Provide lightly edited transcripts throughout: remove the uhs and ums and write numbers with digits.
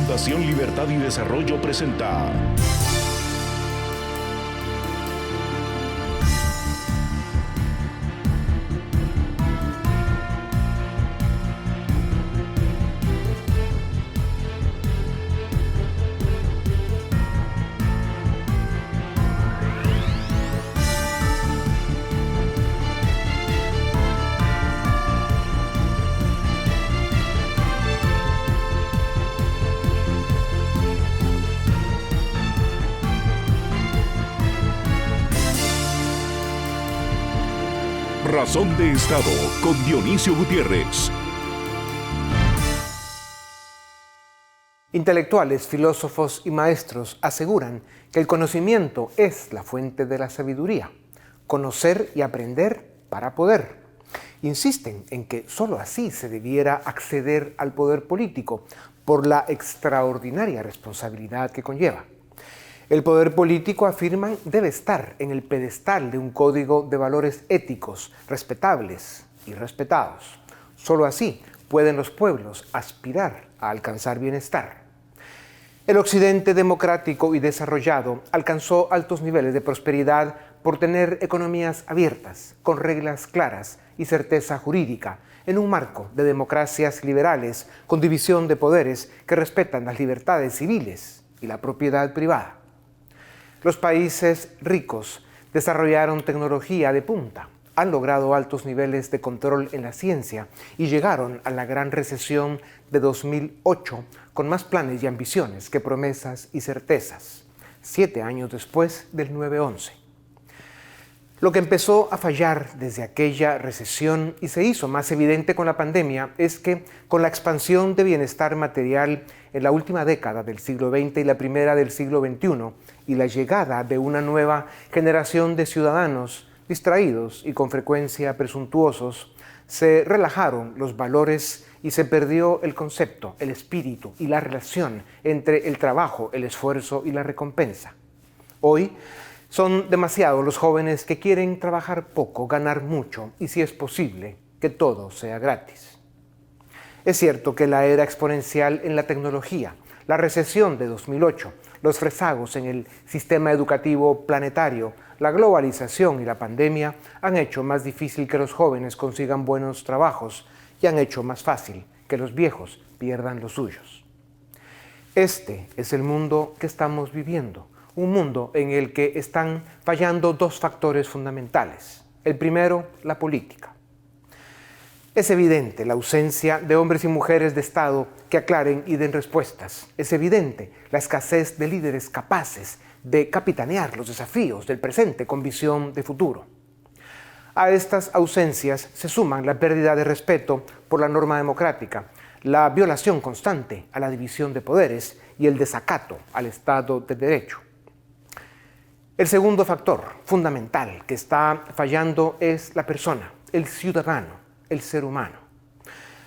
Fundación Libertad y Desarrollo presenta Razón de Estado con Dionisio Gutiérrez. Intelectuales, filósofos y maestros aseguran que el conocimiento es la fuente de la sabiduría. Conocer y aprender para poder. Insisten en que sólo así se debiera acceder al poder político por la extraordinaria responsabilidad que conlleva. El poder político, afirman, debe estar en el pedestal de un código de valores éticos, respetables y respetados. Solo así pueden los pueblos aspirar a alcanzar bienestar. El Occidente democrático y desarrollado alcanzó altos niveles de prosperidad por tener economías abiertas, con reglas claras y certeza jurídica, en un marco de democracias liberales con división de poderes que respetan las libertades civiles y la propiedad privada. Los países ricos desarrollaron tecnología de punta, han logrado altos niveles de control en la ciencia y llegaron a la gran recesión de 2008 con más planes y ambiciones que promesas y certezas, 7 años después del 9/11. Lo que empezó a fallar desde aquella recesión y se hizo más evidente con la pandemia es que con la expansión de bienestar material en la última década del siglo XX y la primera del siglo XXI y la llegada de una nueva generación de ciudadanos distraídos y con frecuencia presuntuosos, se relajaron los valores y se perdió el concepto, el espíritu y la relación entre el trabajo, el esfuerzo y la recompensa. Hoy, son demasiados los jóvenes que quieren trabajar poco, ganar mucho y, si es posible, que todo sea gratis. Es cierto que la era exponencial en la tecnología, la recesión de 2008, los rezagos en el sistema educativo planetario, la globalización y la pandemia han hecho más difícil que los jóvenes consigan buenos trabajos y han hecho más fácil que los viejos pierdan los suyos. Este es el mundo que estamos viviendo. Un mundo en el que están fallando dos factores fundamentales. El primero, la política. Es evidente la ausencia de hombres y mujeres de Estado que aclaren y den respuestas. Es evidente la escasez de líderes capaces de capitanear los desafíos del presente con visión de futuro. A estas ausencias se suman la pérdida de respeto por la norma democrática, la violación constante a la división de poderes y el desacato al Estado de Derecho. El segundo factor fundamental que está fallando es la persona, el ciudadano, el ser humano.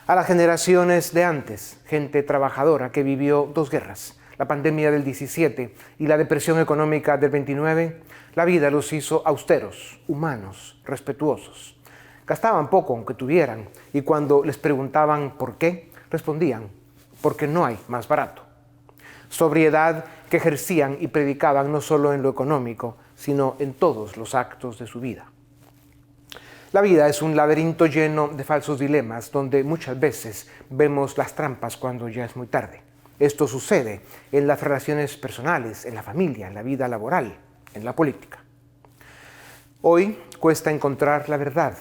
A las generaciones de antes, gente trabajadora que vivió dos guerras, la pandemia del 17 y la depresión económica del 29, la vida los hizo austeros, humanos, respetuosos. Gastaban poco aunque tuvieran y cuando les preguntaban por qué, respondían, porque no hay más barato. Sobriedad que ejercían y predicaban no solo en lo económico, sino en todos los actos de su vida. La vida es un laberinto lleno de falsos dilemas, donde muchas veces vemos las trampas cuando ya es muy tarde. Esto sucede en las relaciones personales, en la familia, en la vida laboral, en la política. Hoy cuesta encontrar la verdad.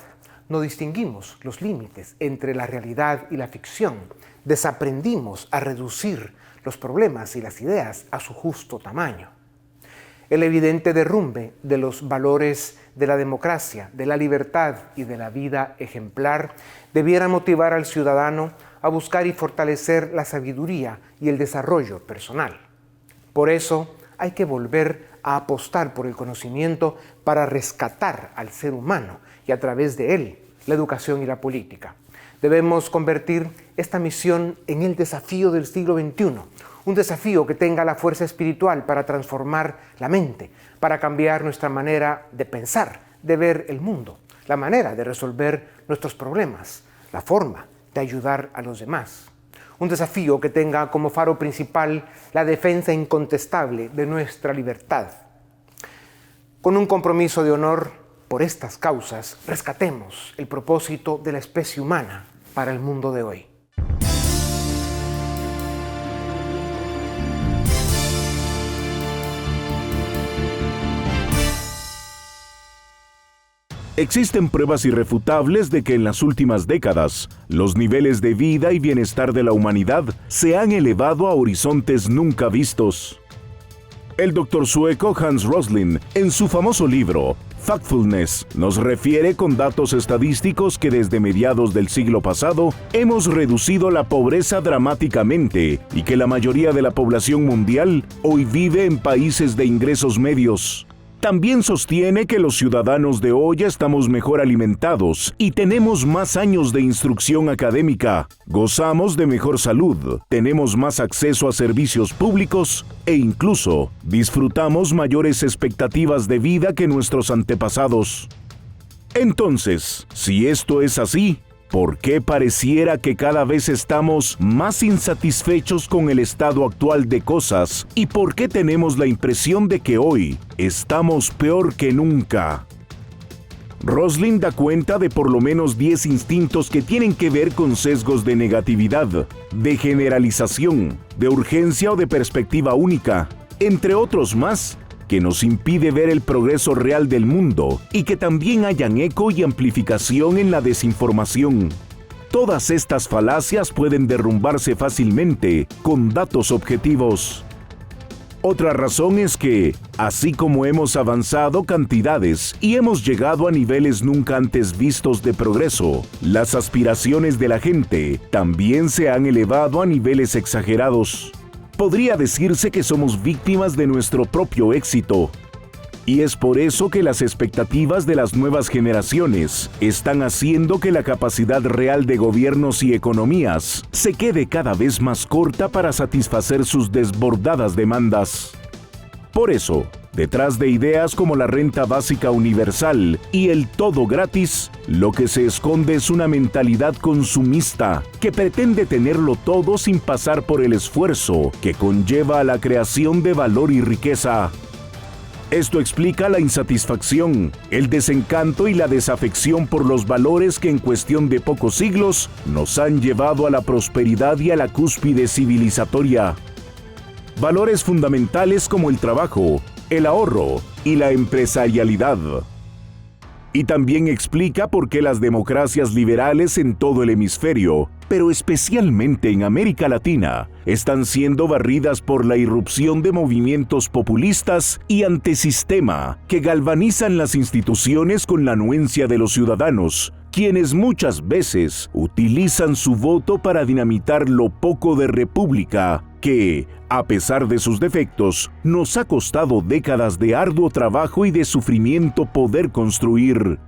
No distinguimos los límites entre la realidad y la ficción. Desaprendimos a reducir los problemas y las ideas a su justo tamaño. El evidente derrumbe de los valores de la democracia, de la libertad y de la vida ejemplar debiera motivar al ciudadano a buscar y fortalecer la sabiduría y el desarrollo personal. Por eso hay que volver a apostar por el conocimiento para rescatar al ser humano y a través de él la educación y la política. Debemos convertir esta misión en el desafío del siglo XXI, un desafío que tenga la fuerza espiritual para transformar la mente, para cambiar nuestra manera de pensar, de ver el mundo, la manera de resolver nuestros problemas, la forma de ayudar a los demás. un desafío que tenga como faro principal la defensa incontestable de nuestra libertad. Con un compromiso de honor por estas causas, rescatemos el propósito de la especie humana para el mundo de hoy. Existen pruebas irrefutables de que en las últimas décadas, los niveles de vida y bienestar de la humanidad se han elevado a horizontes nunca vistos. El doctor sueco Hans Rosling, en su famoso libro, Factfulness, nos refiere con datos estadísticos que desde mediados del siglo pasado hemos reducido la pobreza dramáticamente y que la mayoría de la población mundial hoy vive en países de ingresos medios. También sostiene que los ciudadanos de hoy estamos mejor alimentados y tenemos más años de instrucción académica, gozamos de mejor salud, tenemos más acceso a servicios públicos e incluso disfrutamos mayores expectativas de vida que nuestros antepasados. Entonces, si esto es así, ¿por qué pareciera que cada vez estamos más insatisfechos con el estado actual de cosas? ¿Y por qué tenemos la impresión de que hoy estamos peor que nunca? Rosling da cuenta de por lo menos 10 instintos que tienen que ver con sesgos de negatividad, de generalización, de urgencia o de perspectiva única, entre otros más, que nos impide ver el progreso real del mundo y que también hayan eco y amplificación en la desinformación. Todas estas falacias pueden derrumbarse fácilmente con datos objetivos. Otra razón es que, así como hemos avanzado cantidades y hemos llegado a niveles nunca antes vistos de progreso, las aspiraciones de la gente también se han elevado a niveles exagerados. Podría decirse que somos víctimas de nuestro propio éxito. Y es por eso que las expectativas de las nuevas generaciones están haciendo que la capacidad real de gobiernos y economías se quede cada vez más corta para satisfacer sus desbordadas demandas. Por eso, detrás de ideas como la renta básica universal y el todo gratis, lo que se esconde es una mentalidad consumista que pretende tenerlo todo sin pasar por el esfuerzo que conlleva a la creación de valor y riqueza. Esto explica la insatisfacción, el desencanto y la desafección por los valores que en cuestión de pocos siglos nos han llevado a la prosperidad y a la cúspide civilizatoria. Valores fundamentales como el trabajo, el ahorro y la empresarialidad. Y también explica por qué las democracias liberales en todo el hemisferio, pero especialmente en América Latina, están siendo barridas por la irrupción de movimientos populistas y antisistema que galvanizan las instituciones con la anuencia de los ciudadanos, quienes muchas veces utilizan su voto para dinamitar lo poco de república que, a pesar de sus defectos, nos ha costado décadas de arduo trabajo y de sufrimiento poder construir.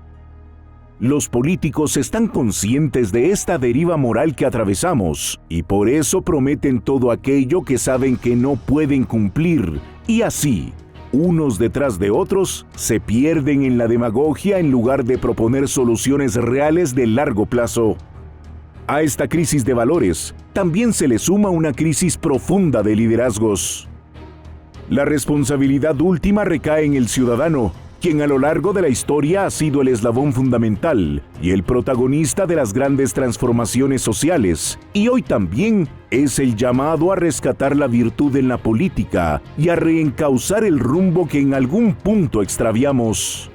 Los políticos están conscientes de esta deriva moral que atravesamos y por eso prometen todo aquello que saben que no pueden cumplir, y así, unos detrás de otros, se pierden en la demagogia en lugar de proponer soluciones reales de largo plazo. A esta crisis de valores también se le suma una crisis profunda de liderazgos. La responsabilidad última recae en el ciudadano, quien a lo largo de la historia ha sido el eslabón fundamental y el protagonista de las grandes transformaciones sociales, y hoy también es el llamado a rescatar la virtud en la política y a reencauzar el rumbo que en algún punto extraviamos.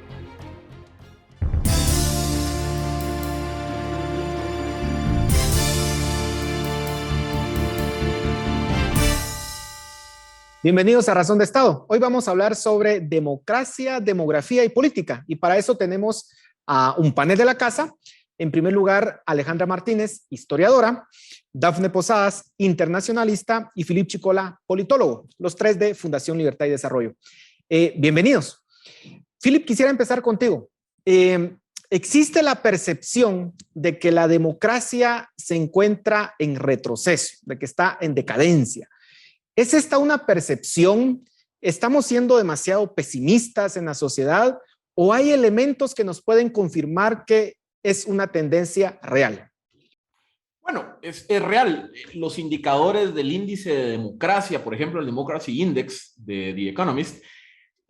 Bienvenidos a Razón de Estado. Hoy vamos a hablar sobre democracia, demografía y política. Y para eso tenemos a un panel de la casa. En primer lugar, Alejandra Martínez, historiadora, Dafne Posadas, internacionalista, y Philippe Chicola, politólogo, los tres de Fundación Libertad y Desarrollo. Bienvenidos. Philippe, quisiera empezar contigo. Existe la percepción de que la democracia se encuentra en retroceso, de que está en decadencia. ¿Es esta una percepción? ¿Estamos siendo demasiado pesimistas en la sociedad? ¿O hay elementos que nos pueden confirmar que es una tendencia real? Bueno, es real. Los indicadores del índice de democracia, por ejemplo, el Democracy Index de The Economist,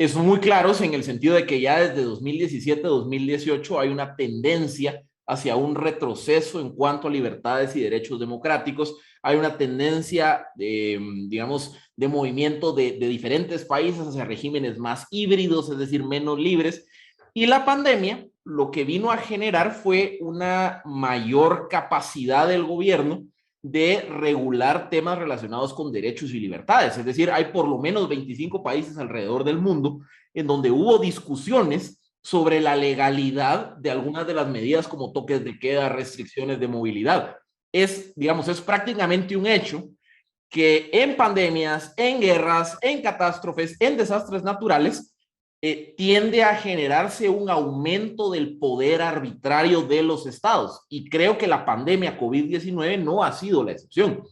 son muy claros en el sentido de que ya desde 2017-2018 hay una tendencia hacia un retroceso en cuanto a libertades y derechos democráticos. Hay una tendencia, digamos, de movimiento de diferentes países hacia regímenes más híbridos, es decir, menos libres. Y la pandemia lo que vino a generar fue una mayor capacidad del gobierno de regular temas relacionados con derechos y libertades. Es decir, hay por lo menos 25 países alrededor del mundo en donde hubo discusiones sobre la legalidad de algunas de las medidas como toques de queda, restricciones de movilidad. Digamos, es prácticamente un hecho que en pandemias, en guerras, en catástrofes, en desastres naturales, tiende a generarse un aumento del poder arbitrario de los estados. Y creo que la pandemia COVID-19 no ha sido la excepción.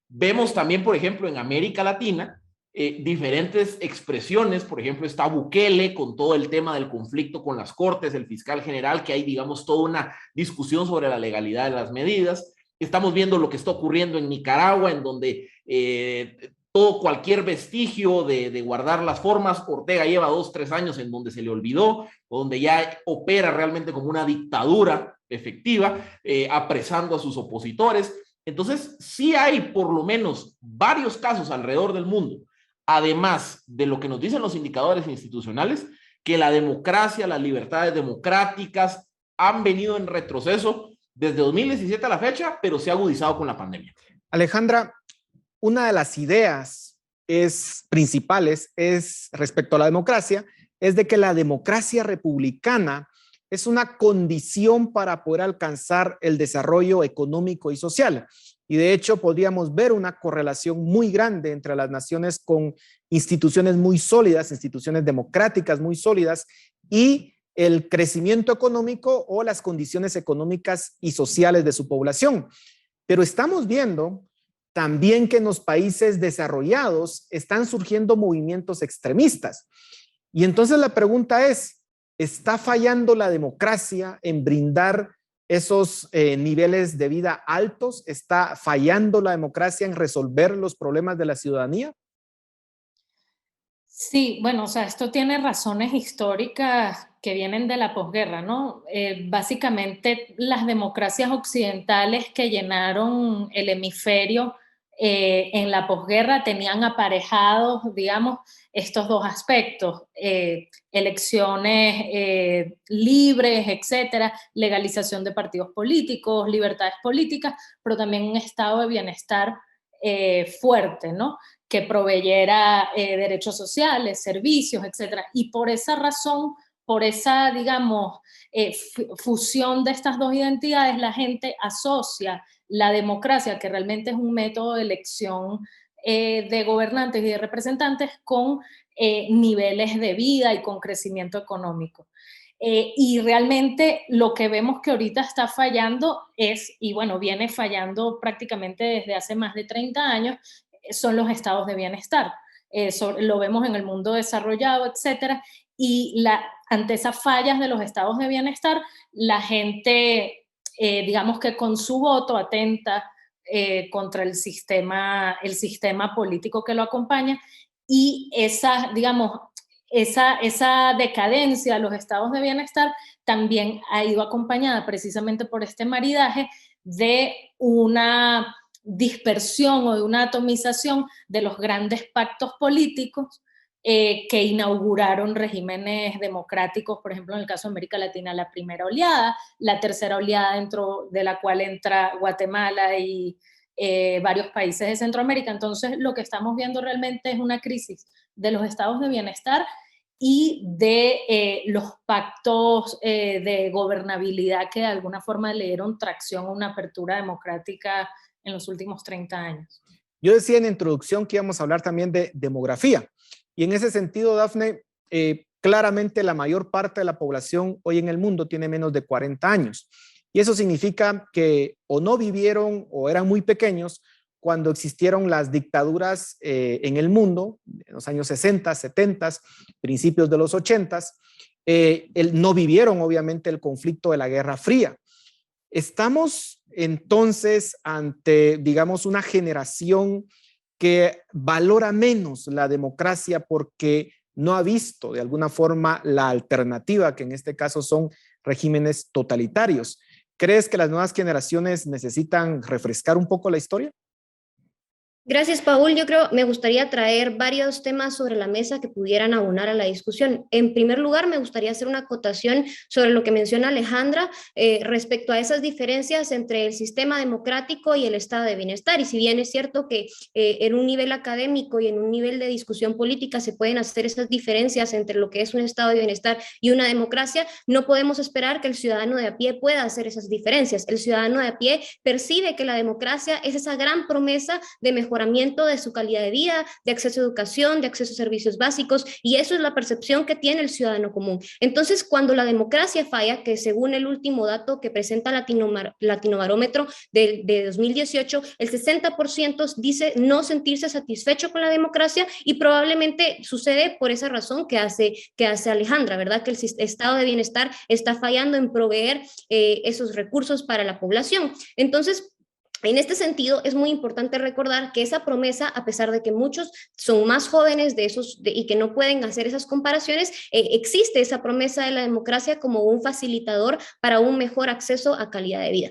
Vemos también, por ejemplo, en América Latina, diferentes expresiones. Por ejemplo, está Bukele con todo el tema del conflicto con las cortes, el fiscal general, que hay, digamos, toda una discusión sobre la legalidad de las medidas. Estamos viendo lo que está ocurriendo en Nicaragua, en donde cualquier vestigio de guardar las formas, Ortega lleva 2-3 años en donde se le olvidó, o donde ya opera realmente como una dictadura efectiva, apresando a sus opositores. Entonces, sí hay por lo menos varios casos alrededor del mundo, además de lo que nos dicen los indicadores institucionales, que la democracia, las libertades democráticas han venido en retroceso desde 2017 a la fecha, pero se ha agudizado con la pandemia. Alejandra, una de las ideas principales respecto a la democracia, es de que la democracia republicana es una condición para poder alcanzar el desarrollo económico y social. Y de hecho podríamos ver una correlación muy grande entre las naciones con instituciones muy sólidas, instituciones democráticas muy sólidas, y el crecimiento económico o las condiciones económicas y sociales de su población. Pero estamos viendo también que en los países desarrollados están surgiendo movimientos extremistas. Y entonces la pregunta es, ¿está fallando la democracia en brindar esos niveles de vida altos? ¿Está fallando la democracia en resolver los problemas de la ciudadanía? Sí, bueno, o sea, esto tiene razones históricas que vienen de la posguerra, ¿no? Básicamente las democracias occidentales que llenaron el hemisferio en la posguerra tenían aparejados, digamos, estos dos aspectos, elecciones libres, etcétera, legalización de partidos políticos, libertades políticas, pero también un estado de bienestar fuerte, ¿no? Que proveyera derechos sociales, servicios, etcétera. Y por esa razón, por esa, digamos, fusión de estas dos identidades, la gente asocia la democracia, que realmente es un método de elección de gobernantes y de representantes, con niveles de vida y con crecimiento económico. Y realmente lo que vemos que ahorita está fallando y bueno, viene fallando prácticamente desde hace más de 30 años, son los estados de bienestar. Lo vemos en el mundo desarrollado, etcétera, y ante esas fallas de los estados de bienestar, la gente, digamos que con su voto atenta contra el sistema político que lo acompaña, y esa decadencia de los estados de bienestar también ha ido acompañada precisamente por este maridaje de una dispersión o de una atomización de los grandes pactos políticos que inauguraron regímenes democráticos, por ejemplo, en el caso de América Latina, la primera oleada, la tercera oleada dentro de la cual entra Guatemala y varios países de Centroamérica. Entonces, lo que estamos viendo realmente es una crisis de los estados de bienestar y de los pactos de gobernabilidad que de alguna forma le dieron tracción a una apertura democrática en los últimos 30 años. Yo decía en la introducción que íbamos a hablar también de demografía. Y en ese sentido, Dafne, claramente la mayor parte de la población hoy en el mundo tiene menos de 40 años. Y eso significa que o no vivieron o eran muy pequeños cuando existieron las dictaduras en el mundo, en los años 60, 70, principios de los 80, no vivieron obviamente el conflicto de la Guerra Fría. Estamos entonces ante, digamos, una generación que valora menos la democracia porque no ha visto de alguna forma la alternativa, que en este caso son regímenes totalitarios. ¿Crees que las nuevas generaciones necesitan refrescar un poco la historia? Gracias, Paul. Yo creo, me gustaría traer varios temas sobre la mesa que pudieran abonar a la discusión. En primer lugar, me gustaría hacer una acotación sobre lo que menciona Alejandra respecto a esas diferencias entre el sistema democrático y el estado de bienestar. Y si bien es cierto que en un nivel académico y en un nivel de discusión política se pueden hacer esas diferencias entre lo que es un estado de bienestar y una democracia, no podemos esperar que el ciudadano de a pie pueda hacer esas diferencias. El ciudadano de a pie percibe que la democracia es esa gran promesa de mejoramiento de su calidad de vida, de acceso a educación, de acceso a servicios básicos, y eso es la percepción que tiene el ciudadano común. Entonces, cuando la democracia falla, que según el último dato que presenta Latinobarómetro de 2018, el 60% dice no sentirse satisfecho con la democracia, y probablemente sucede por esa razón que hace Alejandra, ¿verdad? Que el estado de bienestar está fallando en proveer esos recursos para la población. Entonces, en este sentido, es muy importante recordar que esa promesa, a pesar de que muchos son más jóvenes y que no pueden hacer esas comparaciones, existe esa promesa de la democracia como un facilitador para un mejor acceso a calidad de vida.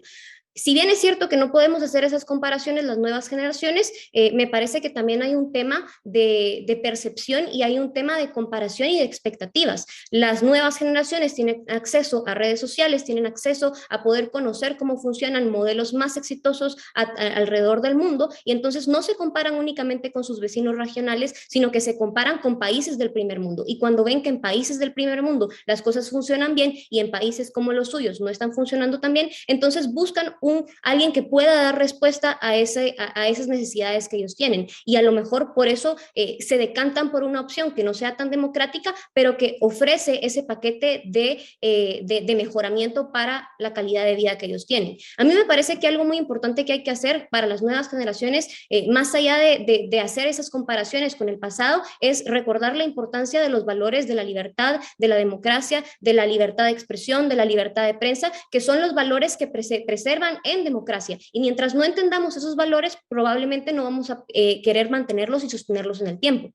Si bien es cierto que no podemos hacer esas comparaciones las nuevas generaciones, me parece que también hay un tema de percepción y hay un tema de comparación y de expectativas. Las nuevas generaciones tienen acceso a redes sociales, tienen acceso a poder conocer cómo funcionan modelos más exitosos alrededor del mundo, y entonces no se comparan únicamente con sus vecinos regionales, sino que se comparan con países del primer mundo. Y cuando ven que en países del primer mundo las cosas funcionan bien y en países como los suyos no están funcionando tan bien, entonces buscan alguien que pueda dar respuesta a esas necesidades que ellos tienen, y a lo mejor por eso se decantan por una opción que no sea tan democrática, pero que ofrece ese paquete de mejoramiento para la calidad de vida que ellos tienen. A mí me parece que algo muy importante que hay que hacer para las nuevas generaciones, más allá de hacer esas comparaciones con el pasado, es recordar la importancia de los valores de la libertad, de la democracia, de la libertad de expresión, de la libertad de prensa, que son los valores que preservan en democracia, y mientras no entendamos esos valores, probablemente no vamos a querer mantenerlos y sostenerlos en el tiempo.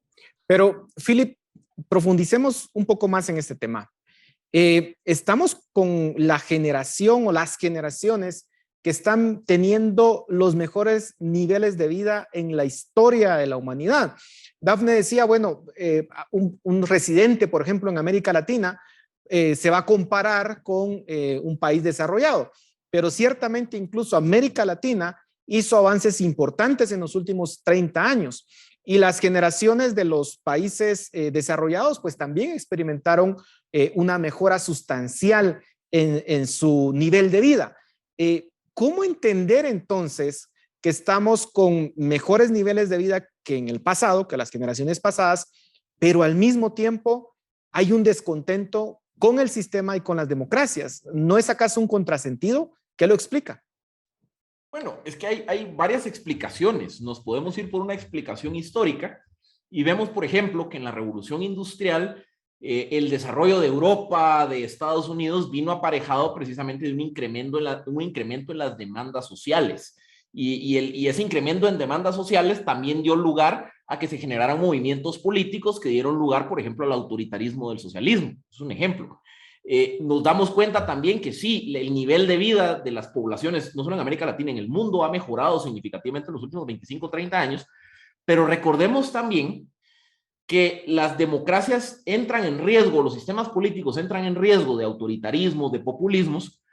Pero, Philip, profundicemos un poco más en este tema. Estamos con la generación o las generaciones que están teniendo los mejores niveles de vida en la historia de la humanidad. Dafne decía, bueno, un residente, por ejemplo, en América Latina, se va a comparar con un país desarrollado. Pero ciertamente incluso América Latina hizo avances importantes en los últimos 30 años, y las generaciones de los países desarrollados pues también experimentaron una mejora sustancial en su nivel de vida. ¿Cómo entender entonces que estamos con mejores niveles de vida que en el pasado, que las generaciones pasadas, pero al mismo tiempo hay un descontento con el sistema y con las democracias? ¿No es acaso un contrasentido? ¿Qué lo explica? Bueno, es que hay varias explicaciones. Nos podemos ir por una explicación histórica y vemos, por ejemplo, que en la Revolución Industrial el desarrollo de Europa, de Estados Unidos, vino aparejado precisamente de un incremento en las demandas sociales. Y ese incremento en demandas sociales también dio lugar a que se generaran movimientos políticos que dieron lugar, por ejemplo, al autoritarismo del socialismo. Es un ejemplo. Nos damos cuenta también que sí, el nivel de vida de las poblaciones, no solo en América Latina, en el mundo ha mejorado significativamente en los últimos 25, 30 años, pero recordemos también que las democracias entran en riesgo, los sistemas políticos entran en riesgo de autoritarismos, de populismos,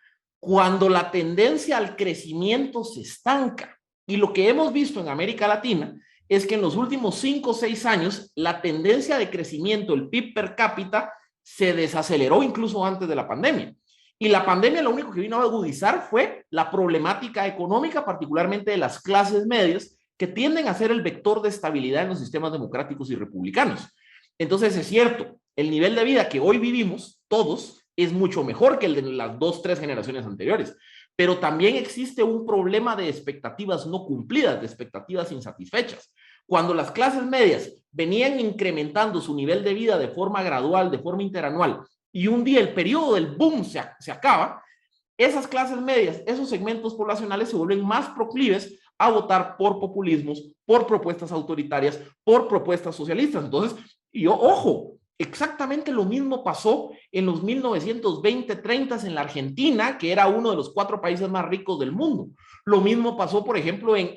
cuando la tendencia al crecimiento se estanca. Y lo que hemos visto en América Latina es que en los últimos 5 o 6 años, la tendencia de crecimiento, el PIB per cápita, se desaceleró incluso antes de la pandemia. Y la pandemia lo único que vino a agudizar fue la problemática económica, particularmente de las clases medias, que tienden a ser el vector de estabilidad en los sistemas democráticos y republicanos. Entonces es cierto, el nivel de vida que hoy vivimos, todos, es mucho mejor que el de las 2, 3 generaciones anteriores. Pero también existe un problema de expectativas no cumplidas, de expectativas insatisfechas. Cuando las clases medias venían incrementando su nivel de vida de forma gradual, de forma interanual, y un día el periodo del boom se acaba, esas clases medias, esos segmentos poblacionales se vuelven más proclives a votar por populismos, por propuestas autoritarias, por propuestas socialistas. Entonces, ojo, exactamente lo mismo pasó en los 1920-30 en la Argentina, que era uno de los 4 países más ricos del mundo. Lo mismo pasó, por ejemplo, en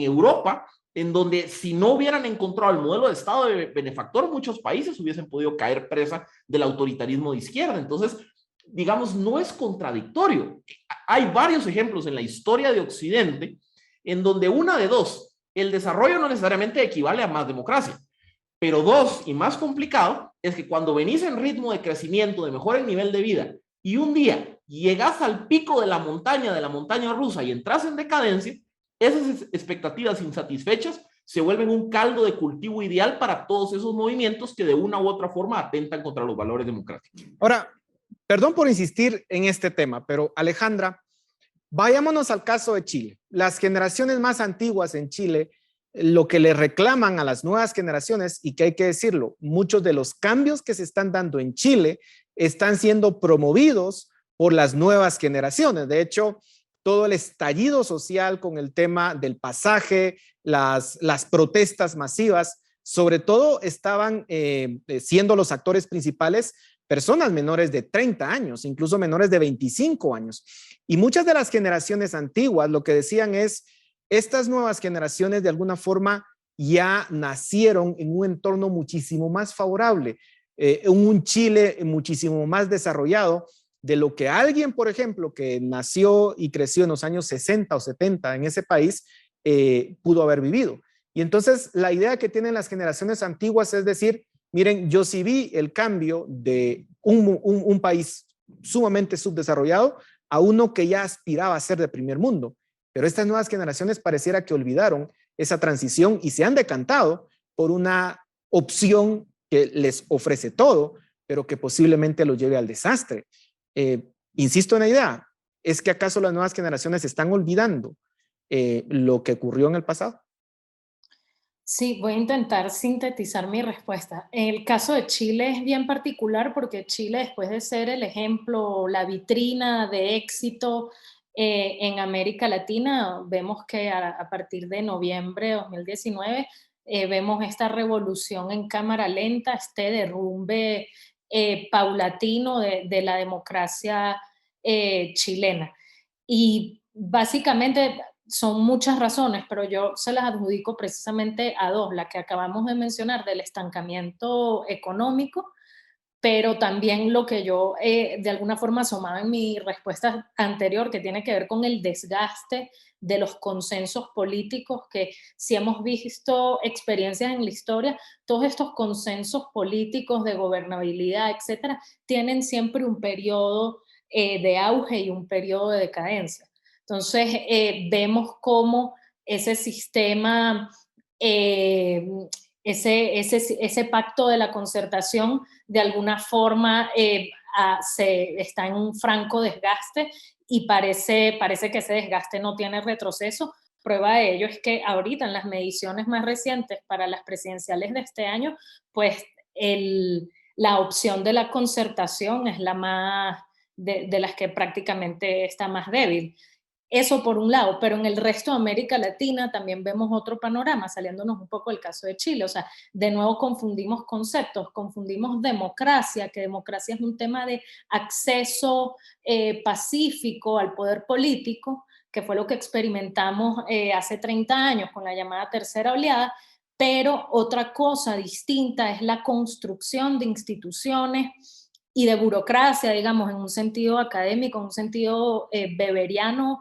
Europa, en donde si no hubieran encontrado el modelo de Estado de benefactor, muchos países hubiesen podido caer presa del autoritarismo de izquierda. Entonces, digamos, no es contradictorio. Hay varios ejemplos en la historia de Occidente en donde una de dos, el desarrollo no necesariamente equivale a más democracia, pero 2, y más complicado, es que cuando venís en ritmo de crecimiento, de mejor el nivel de vida, y un día llegas al pico de la montaña rusa y entras en decadencia, esas expectativas insatisfechas se vuelven un caldo de cultivo ideal para todos esos movimientos que de una u otra forma atentan contra los valores democráticos. Ahora, perdón por insistir en este tema, pero Alejandra, vayámonos al caso de Chile. Las generaciones más antiguas en Chile, lo que le reclaman a las nuevas generaciones, y que hay que decirlo, muchos de los cambios que se están dando en Chile están siendo promovidos por las nuevas generaciones. De hecho, todo el estallido social con el tema del pasaje, las protestas masivas, sobre todo estaban siendo los actores principales personas menores de 30 años, incluso menores de 25 años. Y muchas de las generaciones antiguas lo que decían es, estas nuevas generaciones de alguna forma ya nacieron en un entorno muchísimo más favorable, en un Chile muchísimo más desarrollado de lo que alguien, por ejemplo, que nació y creció en los años 60 o 70 en ese país, pudo haber vivido. Y entonces la idea que tienen las generaciones antiguas es decir, miren, yo sí vi el cambio de un país sumamente subdesarrollado a uno que ya aspiraba a ser de primer mundo. Pero estas nuevas generaciones pareciera que olvidaron esa transición y se han decantado por una opción que les ofrece todo, pero que posiblemente lo lleve al desastre. Insisto en la idea, ¿es que acaso las nuevas generaciones están olvidando lo que ocurrió en el pasado? Sí, voy a intentar sintetizar mi respuesta. El caso de Chile es bien particular porque Chile, después de ser el ejemplo, la vitrina de éxito en América Latina, vemos que a partir de noviembre de 2019 vemos esta revolución en cámara lenta, este derrumbe paulatino de la democracia chilena. Y básicamente son muchas razones, pero yo se las adjudico precisamente a 2, la que acabamos de mencionar del estancamiento económico, pero también lo que yo de alguna forma asomaba en mi respuesta anterior, que tiene que ver con el desgaste de los consensos políticos, que si hemos visto experiencias en la historia, todos estos consensos políticos de gobernabilidad, etcétera, tienen siempre un periodo de auge y un periodo de decadencia. Entonces, vemos cómo ese sistema, ese pacto de la concertación, de alguna forma está en un franco desgaste y parece que ese desgaste no tiene retroceso. Prueba de ello es que ahorita en las mediciones más recientes para las presidenciales de este año, pues la opción de la concertación es la más, de las que prácticamente está más débil. Eso por un lado, pero en el resto de América Latina también vemos otro panorama, saliéndonos un poco del caso de Chile. O sea, de nuevo confundimos conceptos, confundimos democracia, que democracia es un tema de acceso pacífico al poder político, que fue lo que experimentamos hace 30 años con la llamada tercera oleada, pero otra cosa distinta es la construcción de instituciones y de burocracia, digamos, en un sentido académico, en un sentido weberiano,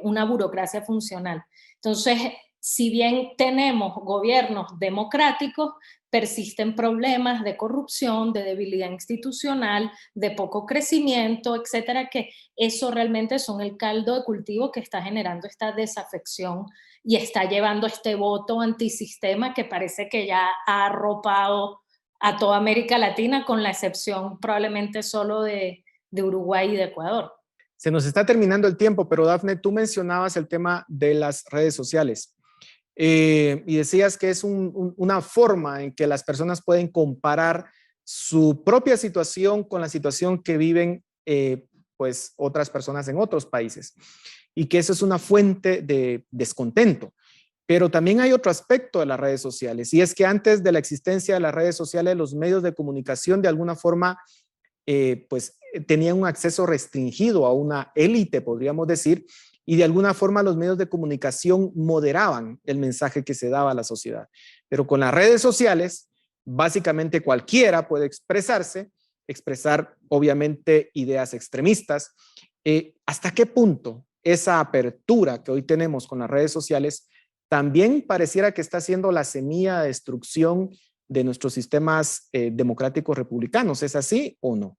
una burocracia funcional. Entonces, si bien tenemos gobiernos democráticos, persisten problemas de corrupción, de debilidad institucional, de poco crecimiento, etcétera, que eso realmente son el caldo de cultivo que está generando esta desafección y está llevando este voto antisistema que parece que ya ha arropado a toda América Latina, con la excepción probablemente solo de Uruguay y de Ecuador. Se nos está terminando el tiempo, pero Dafne, tú mencionabas el tema de las redes sociales y decías que es una forma en que las personas pueden comparar su propia situación con la situación que viven pues otras personas en otros países, y que eso es una fuente de descontento. Pero también hay otro aspecto de las redes sociales, y es que antes de la existencia de las redes sociales, los medios de comunicación de alguna forma pues tenían un acceso restringido a una élite, podríamos decir, y de alguna forma los medios de comunicación moderaban el mensaje que se daba a la sociedad. Pero con las redes sociales, básicamente cualquiera puede expresar obviamente ideas extremistas. ¿Hasta qué punto esa apertura que hoy tenemos con las redes sociales también pareciera que está siendo la semilla de destrucción de nuestros sistemas democráticos republicanos? ¿Es así o no?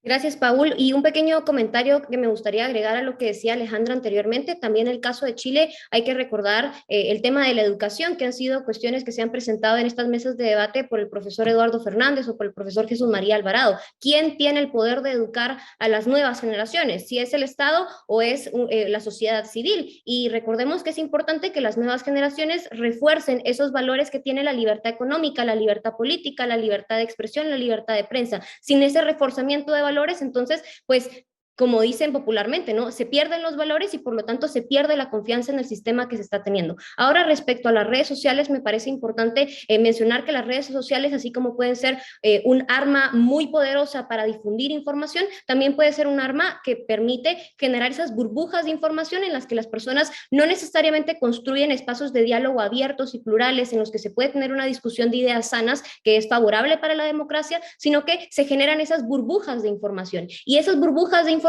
Gracias, Paul. Y un pequeño comentario que me gustaría agregar a lo que decía Alejandra anteriormente. También el caso de Chile, hay que recordar el tema de la educación, que han sido cuestiones que se han presentado en estas mesas de debate por el profesor Eduardo Fernández o por el profesor Jesús María Alvarado. ¿Quién tiene el poder de educar a las nuevas generaciones? ¿Si es el Estado o es la sociedad civil? Y recordemos que es importante que las nuevas generaciones refuercen esos valores que tiene la libertad económica, la libertad política, la libertad de expresión, la libertad de prensa. Sin ese reforzamiento de valores, entonces, pues, como dicen popularmente, ¿no? Se pierden los valores y por lo tanto se pierde la confianza en el sistema que se está teniendo. Ahora, respecto a las redes sociales, me parece importante mencionar que las redes sociales, así como pueden ser un arma muy poderosa para difundir información, también puede ser un arma que permite generar esas burbujas de información en las que las personas no necesariamente construyen espacios de diálogo abiertos y plurales en los que se puede tener una discusión de ideas sanas que es favorable para la democracia, sino que se generan esas burbujas de información. Y esas burbujas de información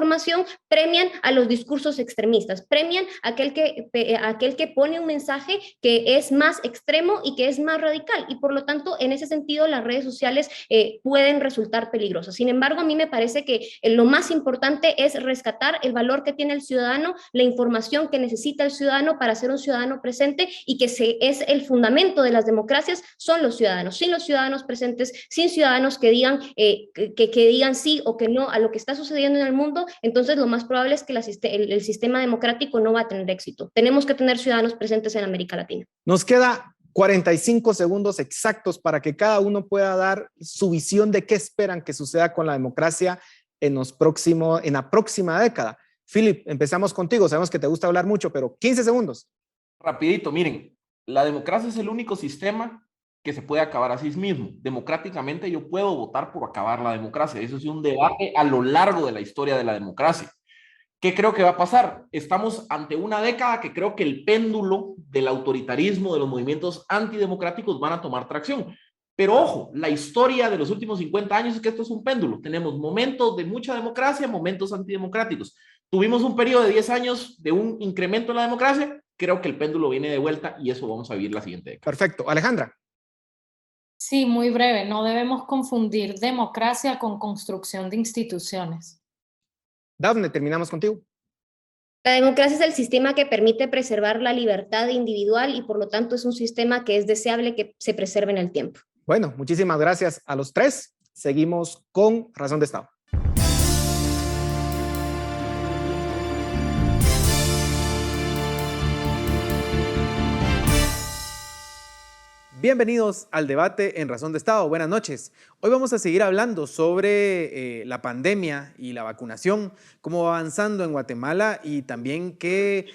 premian a los discursos extremistas, premian a aquel que pone un mensaje que es más extremo y que es más radical, y por lo tanto, en ese sentido, las redes sociales pueden resultar peligrosas. Sin embargo, a mí me parece que lo más importante es rescatar el valor que tiene el ciudadano, la información que necesita el ciudadano para ser un ciudadano presente, y que es el fundamento de las democracias, son los ciudadanos. Sin los ciudadanos presentes, sin ciudadanos que digan sí o que no a lo que está sucediendo en el mundo, entonces lo más probable es que el sistema democrático no va a tener éxito. Tenemos que tener ciudadanos presentes en América Latina. Nos queda 45 segundos exactos para que cada uno pueda dar su visión de qué esperan que suceda con la democracia en la próxima década. Philip, empezamos contigo. Sabemos que te gusta hablar mucho, pero 15 segundos. Rapidito, miren, la democracia es el único sistema que se puede acabar a sí mismo. Democráticamente yo puedo votar por acabar la democracia. Eso es un debate a lo largo de la historia de la democracia. ¿Qué creo que va a pasar? Estamos ante una década que creo que el péndulo del autoritarismo, de los movimientos antidemocráticos van a tomar tracción. Pero ojo, la historia de los últimos 50 años es que esto es un péndulo. Tenemos momentos de mucha democracia, momentos antidemocráticos. Tuvimos un periodo de 10 años de un incremento en la democracia. Creo que el péndulo viene de vuelta y eso vamos a vivir la siguiente década. Perfecto. Alejandra. Sí, muy breve. No debemos confundir democracia con construcción de instituciones. Dafne, terminamos contigo. La democracia es el sistema que permite preservar la libertad individual y por lo tanto es un sistema que es deseable que se preserve en el tiempo. Bueno, muchísimas gracias a los tres. Seguimos con Razón de Estado. Bienvenidos al debate en Razón de Estado. Buenas noches. Hoy vamos a seguir hablando sobre la pandemia y la vacunación, cómo va avanzando en Guatemala y también qué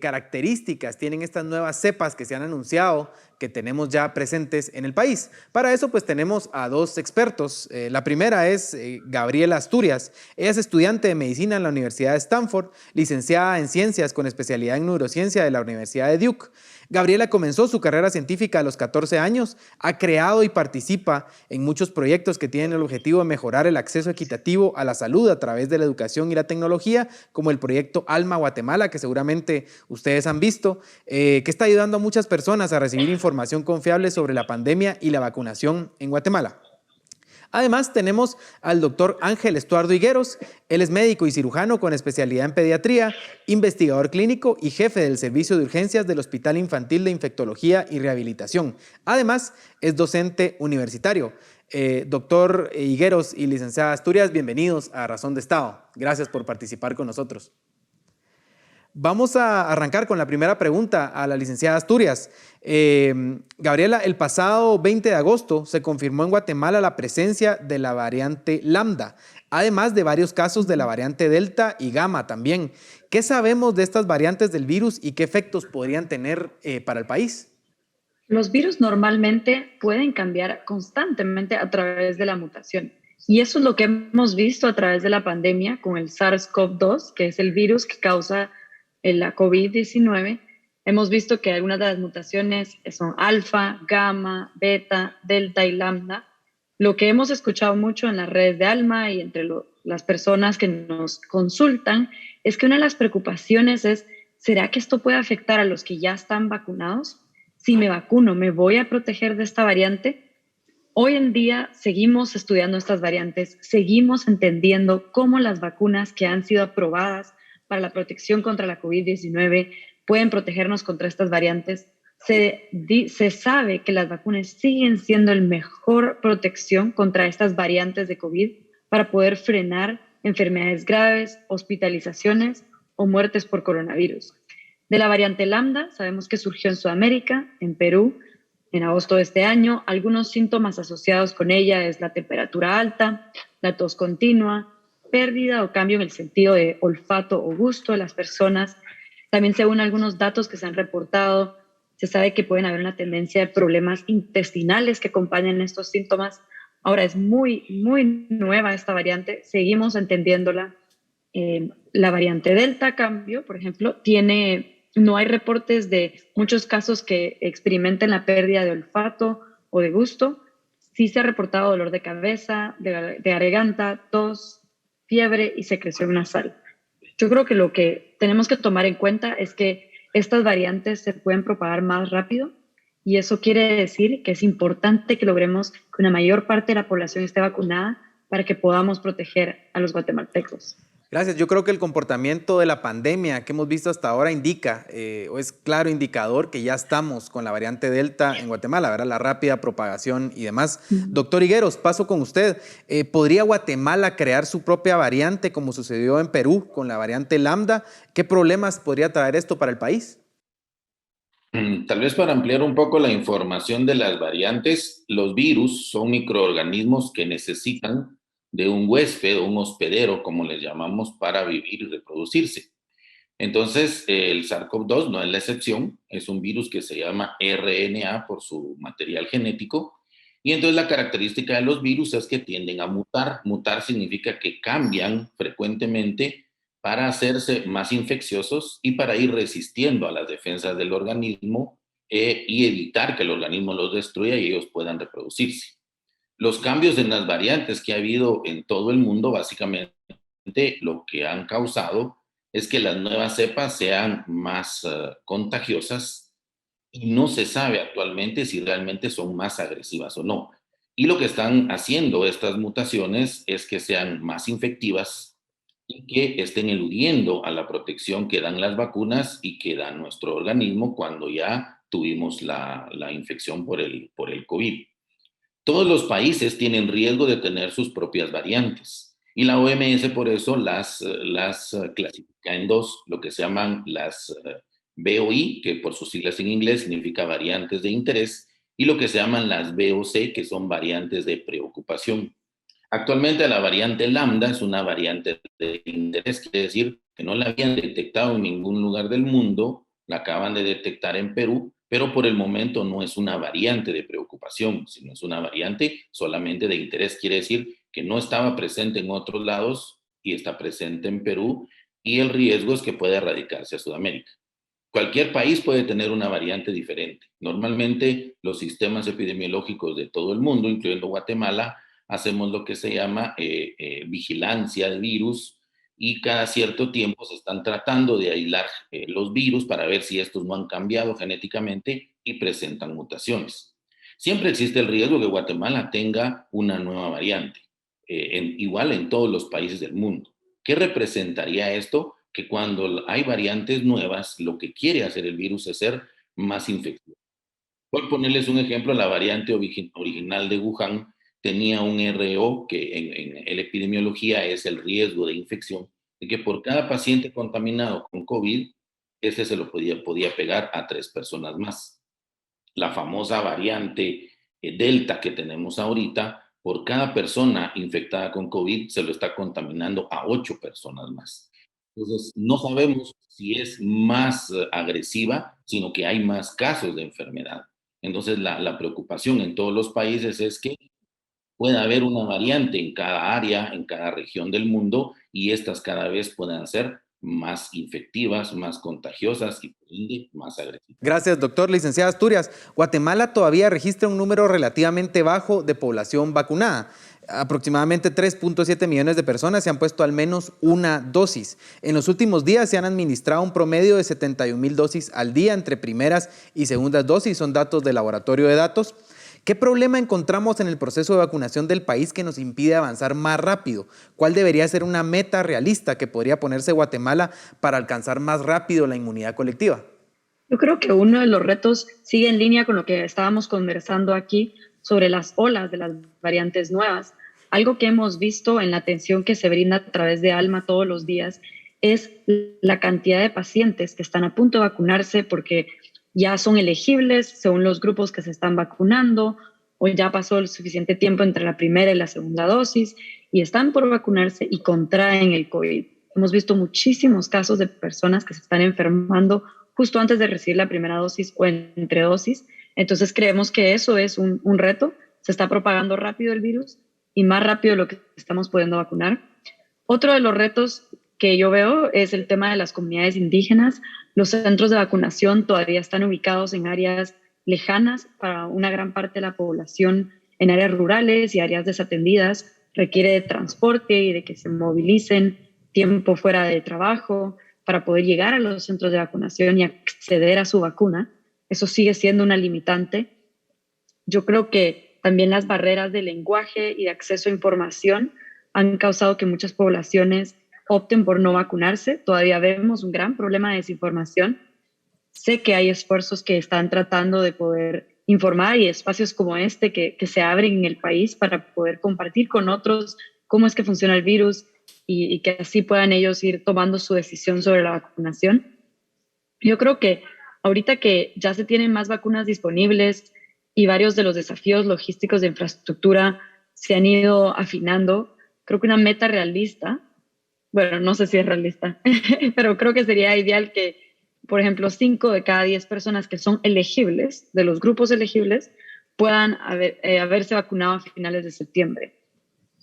características tienen estas nuevas cepas que se han anunciado que tenemos ya presentes en el país. Para eso pues tenemos a dos expertos. La primera es Gabriela Asturias. Ella es estudiante de medicina en la Universidad de Stanford, licenciada en ciencias con especialidad en neurociencia de la Universidad de Duke. Gabriela comenzó su carrera científica a los 14 años, ha creado y participa en muchos proyectos que tienen el objetivo de mejorar el acceso equitativo a la salud a través de la educación y la tecnología, como el proyecto Alma Guatemala, que seguramente ustedes han visto, que está ayudando a muchas personas a recibir información confiable sobre la pandemia y la vacunación en Guatemala. Además, tenemos al doctor Ángel Estuardo Higueros. Él es médico y cirujano con especialidad en pediatría, investigador clínico y jefe del servicio de urgencias del Hospital Infantil de Infectología y Rehabilitación. Además, es docente universitario. Doctor Higueros y licenciada Asturias, bienvenidos a Razón de Estado. Gracias por participar con nosotros. Vamos a arrancar con la primera pregunta a la licenciada Asturias. Gabriela, el pasado 20 de agosto se confirmó en Guatemala la presencia de la variante Lambda, además de varios casos de la variante Delta y Gamma también. ¿Qué sabemos de estas variantes del virus y qué efectos podrían tener para el país? Los virus normalmente pueden cambiar constantemente a través de la mutación. Y eso es lo que hemos visto a través de la pandemia con el SARS-CoV-2, que es el virus que causa la COVID-19. Hemos visto que algunas de las mutaciones son alfa, gamma, beta, delta y lambda. Lo que hemos escuchado mucho en las redes de Alma y entre las personas que nos consultan es que una de las preocupaciones es, ¿será que esto puede afectar a los que ya están vacunados? Si me vacuno, ¿me voy a proteger de esta variante? Hoy en día seguimos estudiando estas variantes, seguimos entendiendo cómo las vacunas que han sido aprobadas para la protección contra la COVID-19 pueden protegernos contra estas variantes. Se sabe que las vacunas siguen siendo la mejor protección contra estas variantes de COVID para poder frenar enfermedades graves, hospitalizaciones o muertes por coronavirus. De la variante Lambda, sabemos que surgió en Sudamérica, en Perú, en agosto de este año. Algunos síntomas asociados con ella es la temperatura alta, la tos continua, pérdida o cambio en el sentido de olfato o gusto de las personas. También, según algunos datos que se han reportado, se sabe que pueden haber una tendencia de problemas intestinales que acompañan estos síntomas. Ahora es muy, muy nueva esta variante, seguimos entendiéndola. La variante Delta, a cambio, por ejemplo, no hay reportes de muchos casos que experimenten la pérdida de olfato o de gusto. Sí se ha reportado dolor de cabeza, de garganta, tos, fiebre y secreción nasal. Yo creo que lo que tenemos que tomar en cuenta es que estas variantes se pueden propagar más rápido y eso quiere decir que es importante que logremos que una mayor parte de la población esté vacunada para que podamos proteger a los guatemaltecos. Gracias. Yo creo que el comportamiento de la pandemia que hemos visto hasta ahora indica, o es claro indicador que ya estamos con la variante Delta en Guatemala, ¿verdad? La rápida propagación y demás. Doctor Higueros, paso con usted. ¿Podría Guatemala crear su propia variante como sucedió en Perú con la variante Lambda? ¿Qué problemas podría traer esto para el país? Tal vez para ampliar un poco la información de las variantes, los virus son microorganismos que necesitan de un huésped o un hospedero, como les llamamos, para vivir y reproducirse. Entonces, el SARS-CoV-2 no es la excepción, es un virus que se llama RNA por su material genético, y entonces la característica de los virus es que tienden a mutar. Mutar significa que cambian frecuentemente para hacerse más infecciosos y para ir resistiendo a las defensas del organismo y evitar que el organismo los destruya y ellos puedan reproducirse. Los cambios en las variantes que ha habido en todo el mundo, básicamente lo que han causado es que las nuevas cepas sean más contagiosas y no se sabe actualmente si realmente son más agresivas o no. Y lo que están haciendo estas mutaciones es que sean más infectivas y que estén eludiendo a la protección que dan las vacunas y que da nuestro organismo cuando ya tuvimos la infección por el COVID. Todos los países tienen riesgo de tener sus propias variantes y la OMS por eso las clasifica en dos, lo que se llaman las VOI, que por sus siglas en inglés significa variantes de interés, y lo que se llaman las VOC, que son variantes de preocupación. Actualmente la variante Lambda es una variante de interés, quiere decir que no la habían detectado en ningún lugar del mundo, la acaban de detectar en Perú, pero por el momento no es una variante de preocupación, sino es una variante solamente de interés. Quiere decir que no estaba presente en otros lados y está presente en Perú, y el riesgo es que pueda erradicarse a Sudamérica. Cualquier país puede tener una variante diferente. Normalmente los sistemas epidemiológicos de todo el mundo, incluyendo Guatemala, hacemos lo que se llama vigilancia de virus, y cada cierto tiempo se están tratando de aislar los virus para ver si estos no han cambiado genéticamente y presentan mutaciones. Siempre existe el riesgo que Guatemala tenga una nueva variante, igual en todos los países del mundo. ¿Qué representaría esto? Que cuando hay variantes nuevas, lo que quiere hacer el virus es ser más infeccioso. Por ponerles un ejemplo, la variante original de Wuhan tenía un RO, que en epidemiología es el riesgo de infección, de que por cada paciente contaminado con COVID ese se lo podía pegar a 3 personas más. La famosa variante Delta que tenemos ahorita, por cada persona infectada con COVID se lo está contaminando a 8 personas más. Entonces, no sabemos si es más agresiva, sino que hay más casos de enfermedad. Entonces, la preocupación en todos los países es que pueda haber una variante en cada área, en cada región del mundo, y estas cada vez puedan ser más infectivas, más contagiosas y por ende más agresivas. Gracias, doctor. Licenciada Asturias, Guatemala todavía registra un número relativamente bajo de población vacunada. Aproximadamente 3.7 millones de personas se han puesto al menos una dosis. En los últimos días se han administrado un promedio de 71,000 dosis al día entre primeras y segundas dosis, son datos del Laboratorio de Datos. ¿Qué problema encontramos en el proceso de vacunación del país que nos impide avanzar más rápido? ¿Cuál debería ser una meta realista que podría ponerse Guatemala para alcanzar más rápido la inmunidad colectiva? Yo creo que uno de los retos sigue en línea con lo que estábamos conversando aquí sobre las olas de las variantes nuevas. Algo que hemos visto en la atención que se brinda a través de ALMA todos los días es la cantidad de pacientes que están a punto de vacunarse porque ya son elegibles según los grupos que se están vacunando o ya pasó el suficiente tiempo entre la primera y la segunda dosis y están por vacunarse y contraen el COVID. Hemos visto muchísimos casos de personas que se están enfermando justo antes de recibir la primera dosis o entre dosis. Entonces creemos que eso es un reto. Se está propagando rápido el virus y más rápido de lo que estamos pudiendo vacunar. Otro de los retos que yo veo es el tema de las comunidades indígenas. Los centros de vacunación todavía están ubicados en áreas lejanas para una gran parte de la población, en áreas rurales y áreas desatendidas. Requiere de transporte y de que se movilicen tiempo fuera de trabajo para poder llegar a los centros de vacunación y acceder a su vacuna. Eso sigue siendo una limitante. Yo creo que también las barreras de lenguaje y de acceso a información han causado que muchas poblaciones opten por no vacunarse. Todavía vemos un gran problema de desinformación. Sé que hay esfuerzos que están tratando de poder informar y espacios como este que se abren en el país para poder compartir con otros cómo es que funciona el virus y que así puedan ellos ir tomando su decisión sobre la vacunación. Yo creo que ahorita que ya se tienen más vacunas disponibles y varios de los desafíos logísticos de infraestructura se han ido afinando, creo que una meta realista, bueno, no sé si es realista, pero creo que sería ideal que, por ejemplo, 5 de cada 10 personas que son elegibles, de los grupos elegibles, puedan haberse vacunado a finales de septiembre.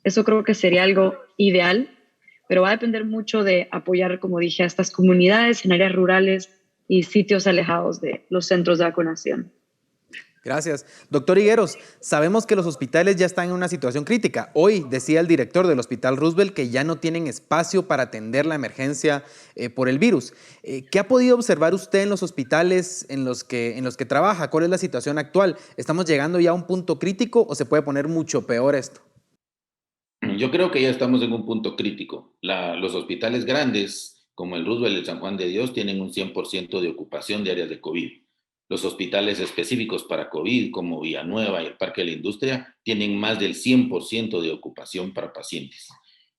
Eso creo que sería algo ideal, pero va a depender mucho de apoyar, como dije, a estas comunidades en áreas rurales y sitios alejados de los centros de vacunación. Gracias. Doctor Higueros, sabemos que los hospitales ya están en una situación crítica. Hoy decía el director del Hospital Roosevelt que ya no tienen espacio para atender la emergencia por el virus. ¿Qué ha podido observar usted en los hospitales en los que trabaja? ¿Cuál es la situación actual? ¿Estamos llegando ya a un punto crítico o se puede poner mucho peor esto? Yo creo que ya estamos en un punto crítico. Los hospitales grandes, como el Roosevelt y el San Juan de Dios, tienen un 100% de ocupación de áreas de COVID. Los hospitales específicos para COVID, como Villanueva y el Parque de la Industria, tienen más del 100% de ocupación para pacientes.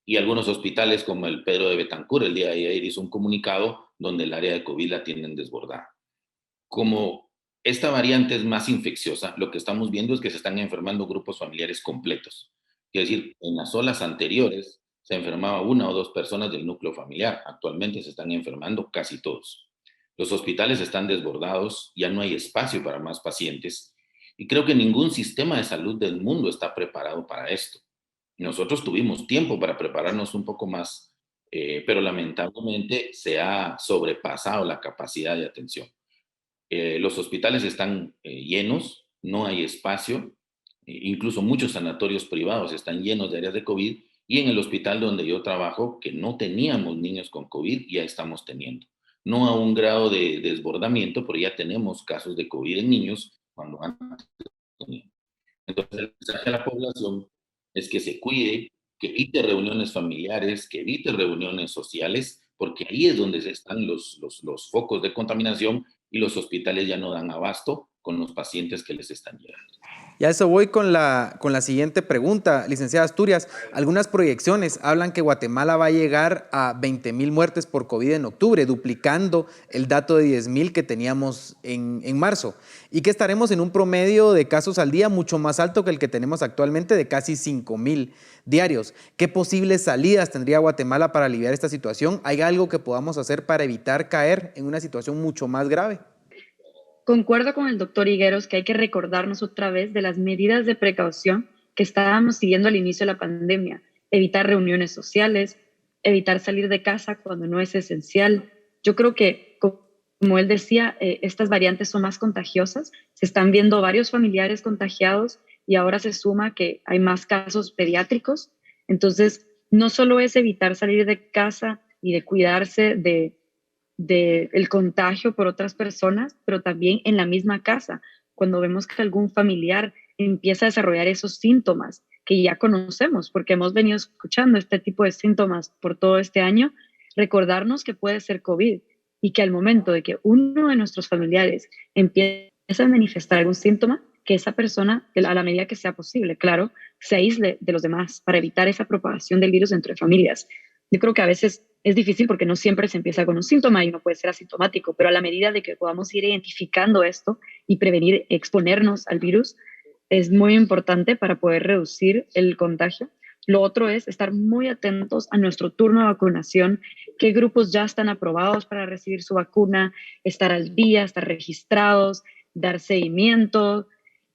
Y algunos hospitales, como el Pedro de Betancur, el día de ayer hizo un comunicado donde el área de COVID la tienen desbordada. Como esta variante es más infecciosa, lo que estamos viendo es que se están enfermando grupos familiares completos. Quiere decir, en las olas anteriores se enfermaba 1 o 2 personas del núcleo familiar. Actualmente se están enfermando casi todos. Los hospitales están desbordados, ya no hay espacio para más pacientes y creo que ningún sistema de salud del mundo está preparado para esto. Nosotros tuvimos tiempo para prepararnos un poco más, pero lamentablemente se ha sobrepasado la capacidad de atención. Los hospitales están llenos, no hay espacio, incluso muchos sanatorios privados están llenos de áreas de COVID y en el hospital donde yo trabajo, que no teníamos niños con COVID, ya estamos teniendo. No a un grado de desbordamiento, pero ya tenemos casos de COVID en niños cuando antes teníamos. Entonces, el mensaje a la población es que se cuide, que evite reuniones familiares, que evite reuniones sociales, porque ahí es donde están los focos de contaminación y los hospitales ya no dan abasto con los pacientes que les están llegando. Y a eso voy con la siguiente pregunta, licenciada Asturias. Algunas proyecciones hablan que Guatemala va a llegar a 20,000 muertes por COVID en octubre, duplicando el dato de 10,000 que teníamos en marzo, y que estaremos en un promedio de casos al día mucho más alto que el que tenemos actualmente, de casi 5,000 diarios. ¿Qué posibles salidas tendría Guatemala para aliviar esta situación? ¿Hay algo que podamos hacer para evitar caer en una situación mucho más grave? Concuerdo con el doctor Higueros que hay que recordarnos otra vez de las medidas de precaución que estábamos siguiendo al inicio de la pandemia. Evitar reuniones sociales, evitar salir de casa cuando no es esencial. Yo creo que, como él decía, estas variantes son más contagiosas. Se están viendo varios familiares contagiados y ahora se suma que hay más casos pediátricos. Entonces, no solo es evitar salir de casa y de cuidarse del contagio por otras personas, pero también en la misma casa, cuando vemos que algún familiar empieza a desarrollar esos síntomas que ya conocemos, porque hemos venido escuchando este tipo de síntomas por todo este año, recordarnos que puede ser COVID y que al momento de que uno de nuestros familiares empiece a manifestar algún síntoma, que esa persona, a la medida que sea posible, claro, se aísle de los demás para evitar esa propagación del virus entre familias. Yo creo que a veces es difícil porque no siempre se empieza con un síntoma y uno puede ser asintomático, pero a la medida de que podamos ir identificando esto y prevenir exponernos al virus, es muy importante para poder reducir el contagio. Lo otro es estar muy atentos a nuestro turno de vacunación, qué grupos ya están aprobados para recibir su vacuna, estar al día, estar registrados, dar seguimiento.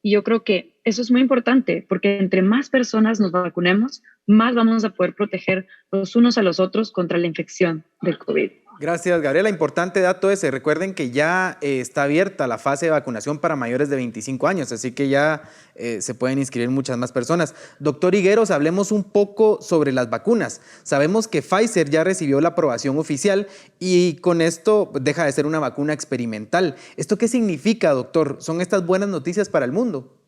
Y yo creo que eso es muy importante porque entre más personas nos vacunemos, más vamos a poder proteger los unos a los otros contra la infección del COVID. Gracias, Gabriela. Importante dato ese. Recuerden que ya está abierta la fase de vacunación para mayores de 25 años, así que ya se pueden inscribir muchas más personas. Doctor Higueros, hablemos un poco sobre las vacunas. Sabemos que Pfizer ya recibió la aprobación oficial y con esto deja de ser una vacuna experimental. ¿Esto qué significa, doctor? ¿Son estas buenas noticias para el mundo?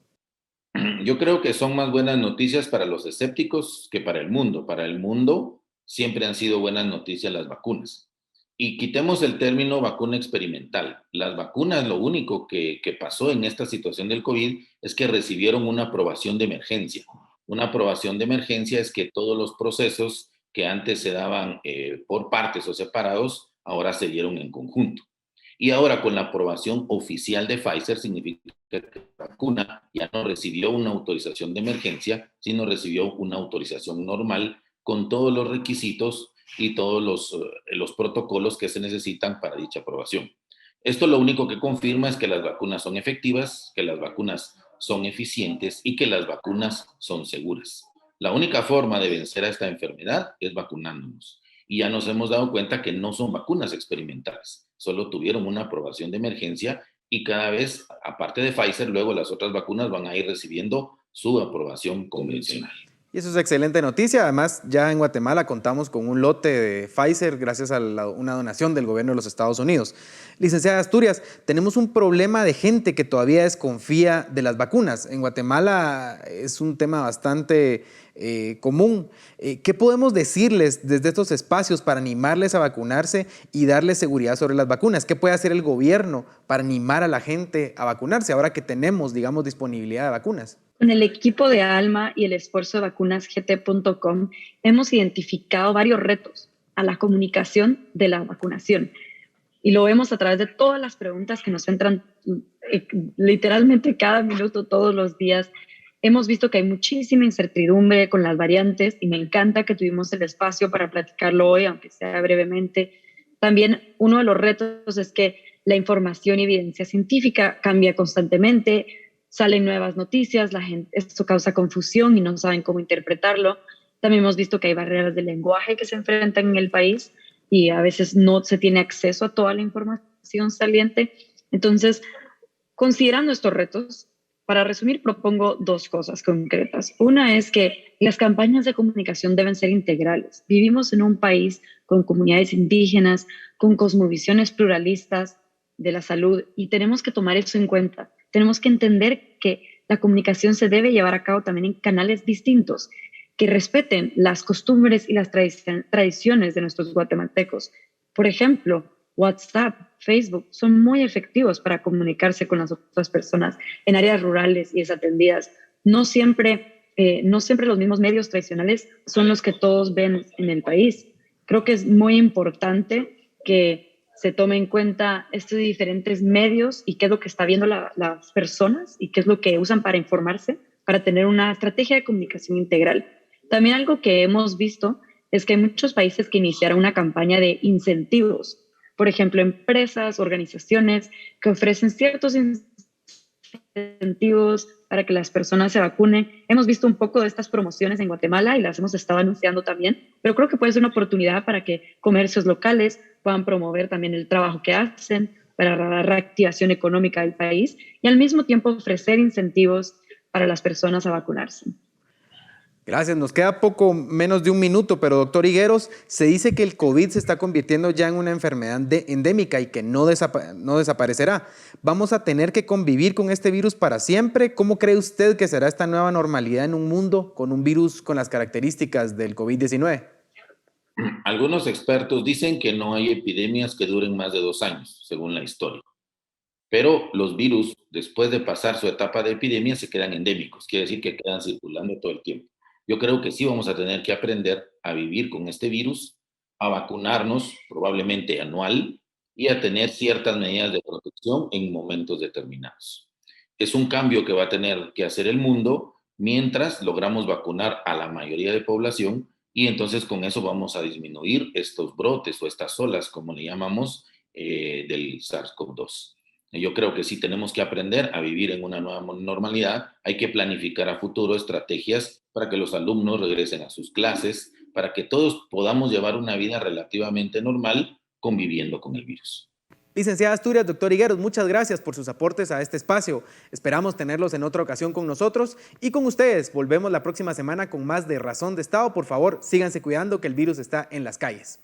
Yo creo que son más buenas noticias para los escépticos que para el mundo. Para el mundo siempre han sido buenas noticias las vacunas. Y quitemos el término vacuna experimental. Las vacunas, lo único que pasó en esta situación del COVID es que recibieron una aprobación de emergencia. Una aprobación de emergencia es que todos los procesos que antes se daban por partes o separados, ahora se dieron en conjunto. Y ahora con la aprobación oficial de Pfizer significa que la vacuna ya no recibió una autorización de emergencia, sino recibió una autorización normal con todos los requisitos y todos los protocolos que se necesitan para dicha aprobación. Esto lo único que confirma es que las vacunas son efectivas, que las vacunas son eficientes y que las vacunas son seguras. La única forma de vencer a esta enfermedad es vacunándonos. Y ya nos hemos dado cuenta que no son vacunas experimentales, solo tuvieron una aprobación de emergencia y cada vez, aparte de Pfizer, luego las otras vacunas van a ir recibiendo su aprobación convencional. Y eso es excelente noticia. Además, ya en Guatemala contamos con un lote de Pfizer gracias a una donación del gobierno de los Estados Unidos. Licenciada Asturias, tenemos un problema de gente que todavía desconfía de las vacunas. En Guatemala es un tema bastante común. ¿Qué podemos decirles desde estos espacios para animarles a vacunarse y darles seguridad sobre las vacunas? ¿Qué puede hacer el gobierno para animar a la gente a vacunarse ahora que tenemos, digamos, disponibilidad de vacunas? Con el equipo de ALMA y el esfuerzo de vacunasgt.com hemos identificado varios retos a la comunicación de la vacunación. Y lo vemos a través de todas las preguntas que nos entran literalmente cada minuto, todos los días. Hemos visto que hay muchísima incertidumbre con las variantes y me encanta que tuvimos el espacio para platicarlo hoy, aunque sea brevemente. También uno de los retos es que la información y evidencia científica cambia constantemente. Salen nuevas noticias, esto causa confusión y no saben cómo interpretarlo. También hemos visto que hay barreras de lenguaje que se enfrentan en el país y a veces no se tiene acceso a toda la información saliente. Entonces, considerando estos retos, para resumir, propongo dos cosas concretas. Una es que las campañas de comunicación deben ser integrales. Vivimos en un país con comunidades indígenas, con cosmovisiones pluralistas de la salud y tenemos que tomar eso en cuenta. Tenemos que entender que la comunicación se debe llevar a cabo también en canales distintos, que respeten las costumbres y las tradiciones de nuestros guatemaltecos. Por ejemplo, WhatsApp, Facebook son muy efectivos para comunicarse con las otras personas en áreas rurales y desatendidas. No siempre los mismos medios tradicionales son los que todos ven en el país. Creo que es muy importante que se tome en cuenta estos diferentes medios y qué es lo que está viendo las personas y qué es lo que usan para informarse, para tener una estrategia de comunicación integral. También algo que hemos visto es que hay muchos países que iniciaron una campaña de incentivos. Por ejemplo, empresas, organizaciones que ofrecen ciertos incentivos para que las personas se vacunen. Hemos visto un poco de estas promociones en Guatemala y las hemos estado anunciando también, pero creo que puede ser una oportunidad para que comercios locales puedan promover también el trabajo que hacen para la reactivación económica del país y al mismo tiempo ofrecer incentivos para las personas a vacunarse. Gracias, nos queda poco menos de un minuto, pero doctor Higueros, se dice que el COVID se está convirtiendo ya en una enfermedad endémica y que no desaparecerá. ¿Vamos a tener que convivir con este virus para siempre? ¿Cómo cree usted que será esta nueva normalidad en un mundo con un virus con las características del COVID-19? Algunos expertos dicen que no hay epidemias que duren más de 2 años, según la historia. Pero los virus, después de pasar su etapa de epidemia, se quedan endémicos, quiere decir que quedan circulando todo el tiempo. Yo creo que sí vamos a tener que aprender a vivir con este virus, a vacunarnos probablemente anual y a tener ciertas medidas de protección en momentos determinados. Es un cambio que va a tener que hacer el mundo mientras logramos vacunar a la mayoría de población y entonces con eso vamos a disminuir estos brotes o estas olas, como le llamamos, del SARS-CoV-2. Yo creo que sí tenemos que aprender a vivir en una nueva normalidad. Hay que planificar a futuro estrategias para que los alumnos regresen a sus clases, para que todos podamos llevar una vida relativamente normal conviviendo con el virus. Licenciada Asturias, doctor Higueros, muchas gracias por sus aportes a este espacio. Esperamos tenerlos en otra ocasión con nosotros y con ustedes. Volvemos la próxima semana con más de Razón de Estado. Por favor, síganse cuidando que el virus está en las calles.